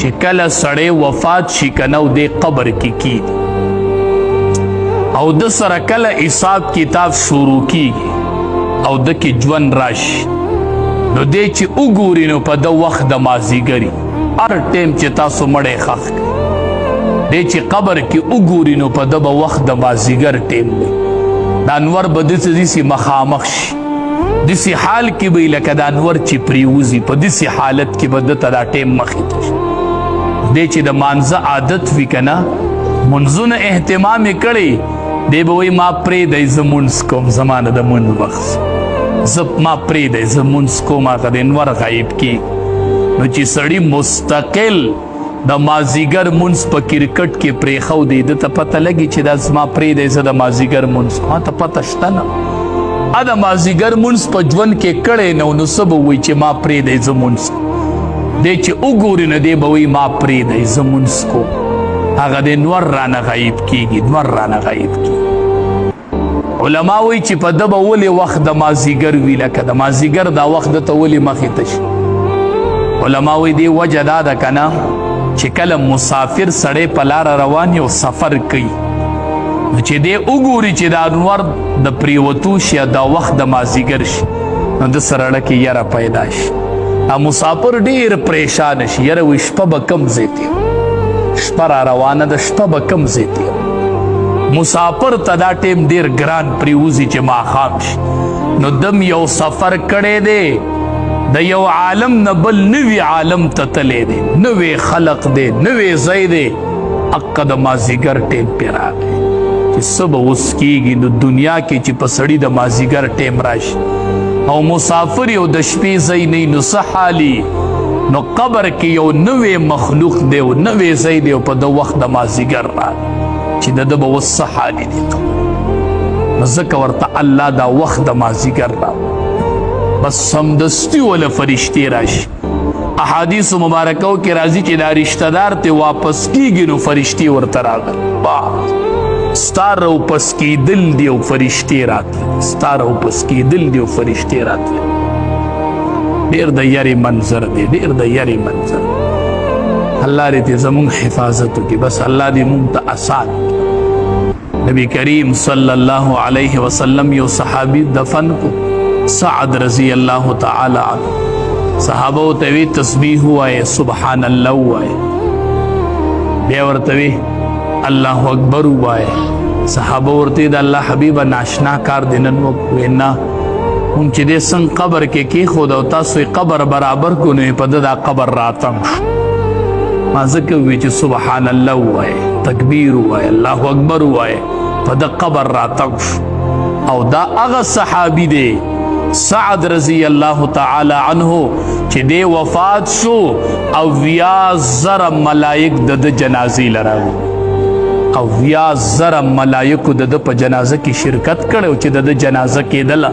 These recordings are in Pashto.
چې کله سړی وفات شي کنه او دې قبر کې کیږي او د سره کله حساب کتاب شروع کیږي او د کې ژوند راشي نو دې چې وګوري نو په د وخت د مازدیګري هر ټیم چې تاسو مړی ښخ کړئ دې چې قبر کې وګوري نو په د به وخت د مازدیګر ټیم دی د انور به داسې مخامخ شي داسې حال کې به لکه د انور چې پریوزي په داسې حالت کې به دته دا ټیم مخې ته شي دې چې د مانځه عادت وي که نه منځونه اهتمام یې کړی دی به وایي ما پرېږدی زه مونځ کوم زما نه د مونځ وخت ما پرېږدی زه مونځ کوم هغه د انور غایب کېږي نو چې سړي مستقل د مازدیګر مونځ په کرکټ کې پرېښودی ده ته پته لګي چې دا زما پرېږدی زه د مازدیګر مونځ کوم ته پته شته نه د مازدیګر مونځ په ژوند کې کړی نه نو څه به وایي چې ما پرېږدی زه مونځ کوم دی چې وګوري نو دی به وایي ما پرېږدی زه مونځ کوم هغه د نور رانه غایب کېږي نور رانه غایب کېږي علما وایي چې په ده به ولې وخت د مازدیګر وي لکه د مازدیګر دا وخت دته ولې مخې ته شي علما وایي دې وجه دا ده که نه چې کله مسافر سړی په لاره روان یو سفر کوي نو چې دی وګوري چې د انور د پریوتو شي یا دا وخت د مازدیګر شي نو د سره کې یره پیدا شي مسافر ډېر پریشان شي یره وایي شپه به کم ځای ته شپه را روانه ده شپه به کم ځای ته مسافر ته دا ټیم ډېر ګران پریوزي چې ماښام شي نو دم یو سفر کړی دی د یو عالم نه بل نوي عالم ته تللی دی نوی خلق دی نوی ځای دی حقه د مازدیګر ټیم پې راغی چې څه به اوس کېږي نو دنیا کې چې په سړي د مازدیګر ټیم راشي او مسافر یو د شپې ځای نه نو څه حالي نو قبر کې یو نوی مخلوق دی او نوی ځای دی او په د وخت د مازدیګر راغی چې د ده به اوس څه حالي دی نو ځکه ورته الله دا وخت د مازدیګر راغی بس سمدستی ولا فرشتې راشي احادیث مبارکو کې راځي چې دا رشتہ دار ته واپس کیږي نو فرشتې ورته راغلي ستا راوپس کېدل دی او فرشتې راتلې ستا راوپس کېدل دی او فرشتې راتلې ډېر د یارې منظر دی ډېر د یارې منظر الله دې ته زمونږ حفاظت وکړي بس الله دې مونږ ته آسان نبی کریم صلی الله علیه وسلم یو صحابي دفن کو سعد رضی اللہ تعالی عنہ صحابہ ورته تسبیح وایه سبحان الله وایه بیا ورته الله اکبر وایه صحابہ ورته د الله حبیب ناشنا کار دینن وینا هم چې دې څنګه قبر کې کېښود او تاسو قبر برابر کو نه په دا قبر راتم ما ځکه وی چې سبحان الله وایه تکبیر وایه الله اکبر وایه په دا قبر راتم او دا هغه صحابي دی سعد رضی اللہ تعالی عنہ چې دی وفات شو او 20,000 ملائک د جنازې لراغلي او 20,000 ملائکو د په جنازه کې شرکت کړو چې د جنازه کېدله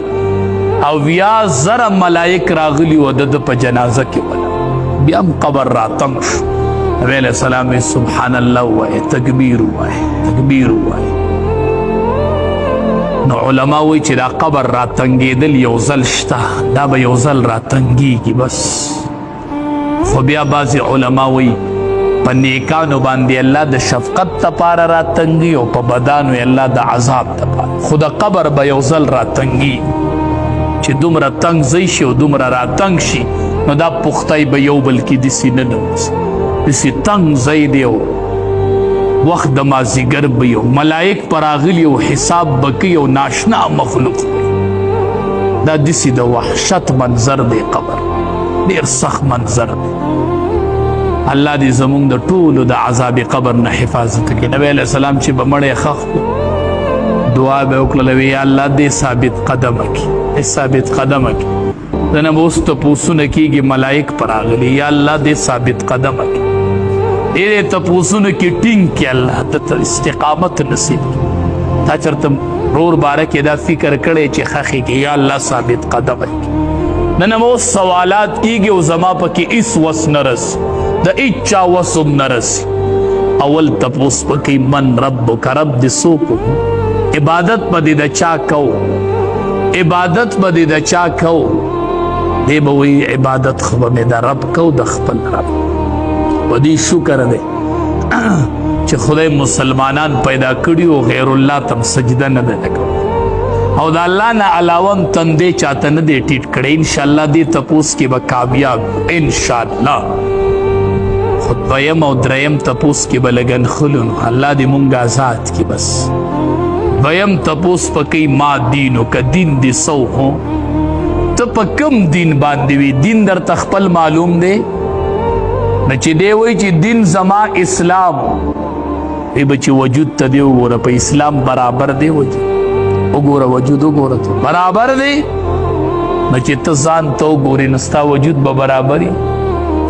او 20,000 ملائک راغلي و د په جنازه کې ولا بیا هم قبر راتم شو نبی علیہ السلام سبحان الله وایه تکبیر وایه تکبیر وایه نو علما وایي چې دا قبر راتنګېدل یو ځل شته دا به یو ځل راتنګېږي بس خو بیا بعضې علما وایي په نیکانو باندې الله د شفقت دپاره راتنګي او په بدانو یې الله د عذاب دپاره خو د قبر به یو ځل راتنګېږي چې دومره تنګ ځای شي او دومره راتنګ شي نو دا پختۍ به یو بل کې داسې نه نوځي داسې تنګ ځای دی او وقت د مازدیګر به یو ملائک پر راغلي او حساب به کوي او ناشنا مخلوق دا داسې د وحشت منظر دی قبر ډېر سخت منظر دی الله دې زمونږ د ټولو د عذاب قبر نه حفاظت کړي نبی علیه السلام چې به مړی ښخ کړو دعا به وکړله وی یا الله دې ثابت قدمه کړي ثابت قدمه کړي دنه به اوس تپوسونه کېږي ملائک پر راغلي یا الله دې ثابت قدمه کړي دې تپوسونو کې ټینګ کړي الله ته استقامت نصیب کړي تا چېرته رور باره کې دا فکر کړی چې ښخې کې یا الله ثابت قدمه کړي نن به اوس سوالات کېږي او زما پکې هېڅ وس نه رسي د هېچا وس هم نه رسي اول تپوس پکې من ربک رب دې څوک عبادت به دې د چا کوو عبادت به دې د چا کوو دی به وایي عبادت خو به مې د رب کوو د خپل رب ودی شکر دی چې خدای مسلمانان پیدا کړي او غیر الله تم سجده نه ده لګولې او د الله نه علاوه هم تندې چاته نه دی ټیټ کړی انشاءالله دې تپوس کې به کامیاب انشاءالله خو دویم او دریم تپوس کې به لګن خلو نو الله دې مونږ آزاد کړي بس دویم تپوس په کوي ما دینو که دین دې سو هو ته په کم دین باندې وي دین درته خپل معلوم دی نه چې دی وایي چې دین زما اسلام ای بچی وجود ته دی وګوره په اسلام برابر دی وجود وګوره وجود وګوره ته برابر دی نه چې ته ځان ته وګورې نو ستا وجود به برابر وي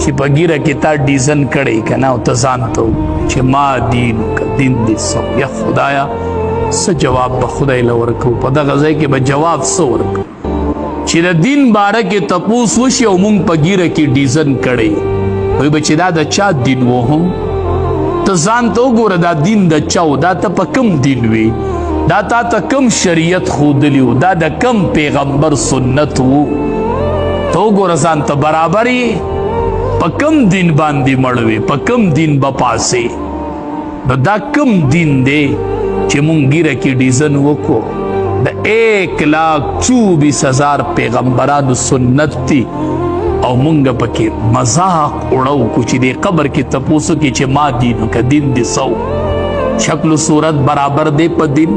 چې په ګیره کې تا ډیزن کړی که نه او ته ځان ته وګورې چې ما دین که دین دې سو یا خدایا څه جواب به خدای له ورکوو په دغه ځای کې به جواب څه ورکوو چې د دین باره کې تپوس وشي او مونږ په ګیره کې ډیزن کړی وایي به چې دا د چا دین و هم ته ځان ته وګوره دا دین د چا و دا ته په کم دین وي دا تا ته کم شریعت ښودلی و دا د کم پیغمبر سنت و ته وګوره ځان ته برابر یې په کم دین باندې مړ وې په کم دین به پاسې نو دا کم دین دی چې مونږ ګیره کې ډیزن وکړو د 1,24,000 پیغمبرانو سنت دی او مونږ پکې مذاق اړو کو چې د قبر کې تپوسو کې چې ما دینو که دین دې سو شکل و صورت برابر دی په دین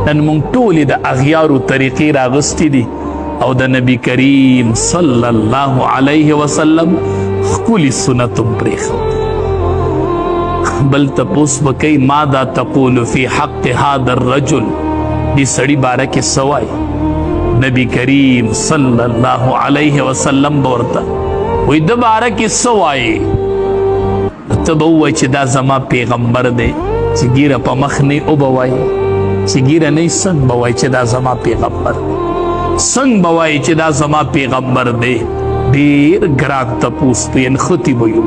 نن مونږ ټولې د اغیارو طریقې راغستې دي او د نبی کریم صلی الله علیه وسلم ښکلي سنت هم پرېښودي بل تپوس به کوي ماذا تقول فی حق هذا الرجل دی سړي باره کې څه وایي نبی کریم صلی الله علیه وسلم به ورته وایي د باره کې څه وایي ته به ووایي چې دا زما پیغمبر دی چې ګیره په مخ نه او به وایي چې ګیره نه څنګه به وایي چې دا زما پیغمبر دی څنګه به وایي چې دا زما پیغمبر دی ډېر ګران تپوس دی نښتې به یې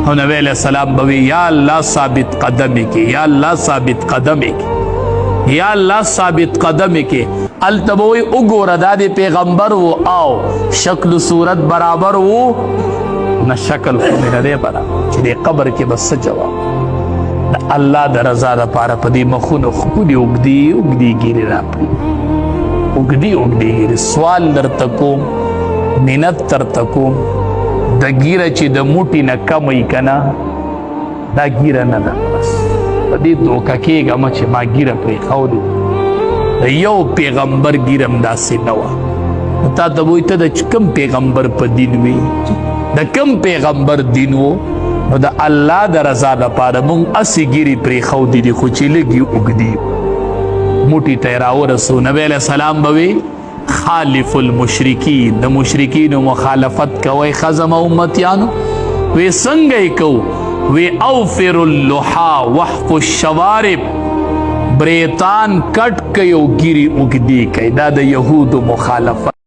او نبی علیہ السلام به وي یا الله ثابت قدمې کې یا الله ثابت قدمې کې یا الله ثابت قدمې کې هلته به وایي وګوره دا د پیغمبر و او شکل صورت برابر و نه شکل خو مې نه دی برابر چې د قبر کې به څه جواب د الله د رضا دپاره په دې مخونو ښکلي اوږدې اوږدې ګیرې راپرېږدي اوږدې اوږدې ګیرې سوال درته کوم منت درته کوم د ګیره چې د موټي نه کم وي که نه دا ګیره نه ده بس په دې دوکه کېږه مه چې ما ګیره پرېښودې د یو پیغمبر ګیره هم داسې نه وه تا ته به وایي ته د کوم پیغمبر په دین وي د کوم پیغمبر دین و نو د الله د رضا لپاره موږ هسې ګیرې پرېښودې دي خو چې لږ یې اوږدي موټي ته یې راورسو نبی علیه السلام به وي خالف المشرکین د مشرکینو مخالفت کوئ خزم امتیانو وی څنګه یې کوو وی اوفر اللحا وحف الشوارب بریتان کټ کوي او ګیرې اوږدې کوي دا د یهودو مخالفت